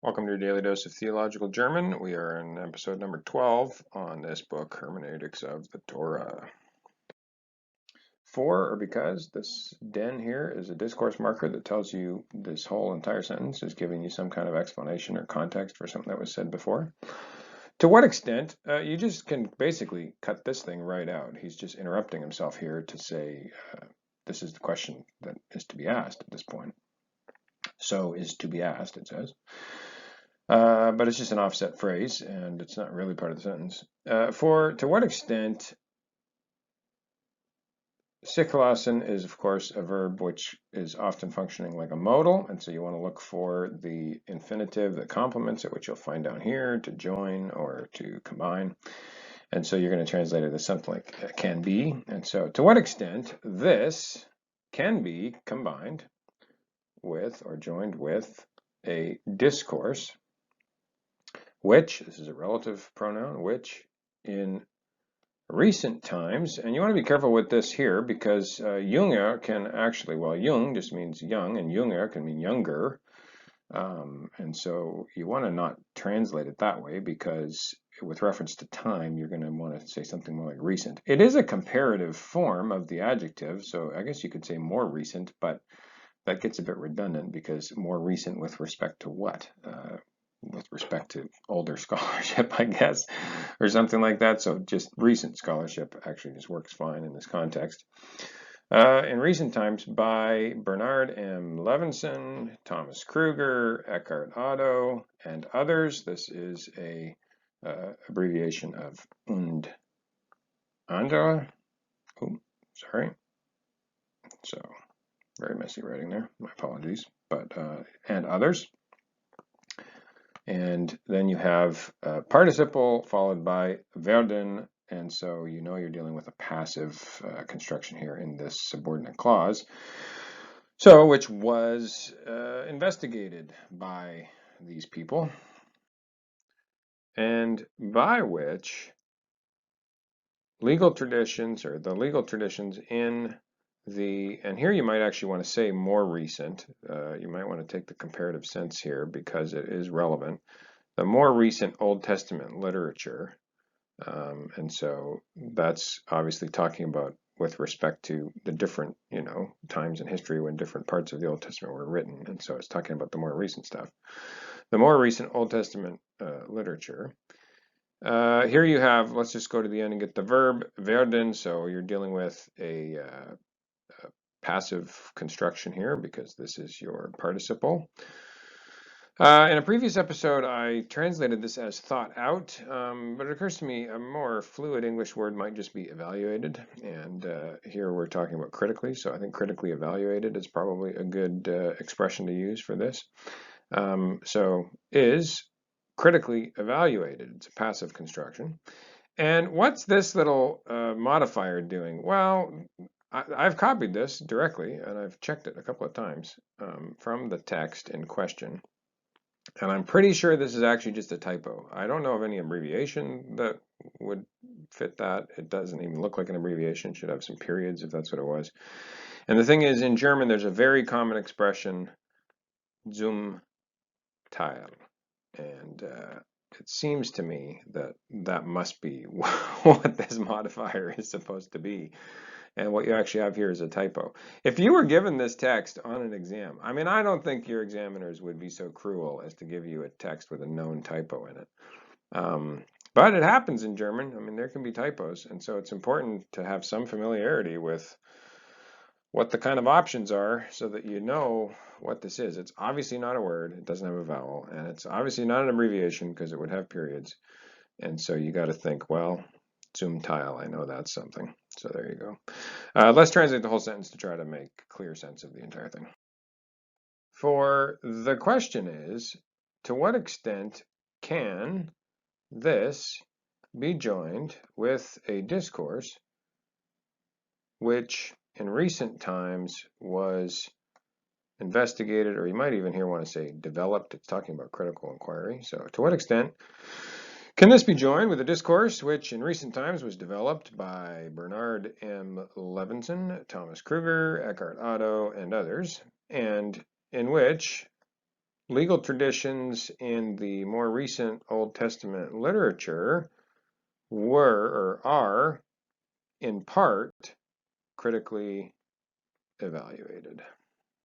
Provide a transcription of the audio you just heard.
Welcome to your daily dose of theological German. We are in episode number 12 on this book, Hermeneutics of the Tora. For or because, this den here is a discourse marker that tells you this whole entire sentence is giving you some kind of explanation or context for something that was said before. To what extent, you just can basically cut this thing right out. He's just interrupting himself here to say, this is the question that is to be asked at this point. So is to be asked, it says. But it's just an offset phrase, and it's not really part of the sentence. To what extent, Siklassen is, of course, a verb which is often functioning like a modal, and so you want to look for the infinitive that complements it, which you'll find down here, to join or to combine. And so you're going to translate it as something like can be. And so to what extent this can be combined with or joined with a discourse, which, this is a relative pronoun, which in recent times, and you want to be careful with this here because Junge can actually, well, Jung just means young, and Junge can mean younger. And so you want to not translate it that way because with reference to time, you're going to want to say something more like recent. It is a comparative form of the adjective, so I guess you could say more recent, but that gets a bit redundant because more recent with respect to what? With respect to older scholarship, I guess, or something like that. So just recent scholarship actually just works fine in this context. In recent times, by Bernard M. Levinson, Thomas Kruger, Eckhart Otto, and others. This is a abbreviation of und andere. Oh, sorry. So very messy writing there. My apologies. But and others. And then you have a participle followed by werden, and so you know you're dealing with a passive construction here in this subordinate clause. So, which was investigated by these people, and by which legal traditions, or the legal traditions in and here you might actually want to say more recent. You might want to take the comparative sense here because it is relevant. The more recent Old Testament literature, and so that's obviously talking about with respect to the different, times in history when different parts of the Old Testament were written, and so it's talking about the more recent stuff. The more recent Old Testament literature. Here you have, let's just go to the end and get the verb, werden, so you're dealing with a passive construction here because this is your participle. In a previous episode, I translated this as thought out, but it occurs to me a more fluid English word might just be evaluated, and here we're talking about critically, so I think critically evaluated is probably a good expression to use for this. So is critically evaluated. It's a passive construction. And what's this little modifier doing? Well, I've copied this directly, and I've checked it a couple of times from the text in question. And I'm pretty sure this is actually just a typo. I don't know of any abbreviation that would fit that. It doesn't even look like an abbreviation. It should have some periods if that's what it was. And the thing is, in German, there's a very common expression, zum Teil. And it seems to me that that must be what this modifier is supposed to be. And what you actually have here is a typo. If you were given this text on an exam, I mean, I don't think your examiners would be so cruel as to give you a text with a known typo in it. But it happens in German. I mean, there can be typos. And so it's important to have some familiarity with what the kind of options are so that you know what this is. It's obviously not a word. It doesn't have a vowel. And it's obviously not an abbreviation because it would have periods. And so you got to think, well, zum Teil, I know that's something. So there you go. Let's translate the whole sentence to try to make clear sense of the entire thing. For the question is, to what extent can this be joined with a discourse which in recent times was investigated, or you might even here want to say developed. It's talking about critical inquiry. So to what extent can this be joined with a discourse which in recent times was developed by Bernard M. Levinson, Thomas Kruger, Eckhart Otto, and others, and in which legal traditions in the more recent Old Testament literature were or are in part critically evaluated.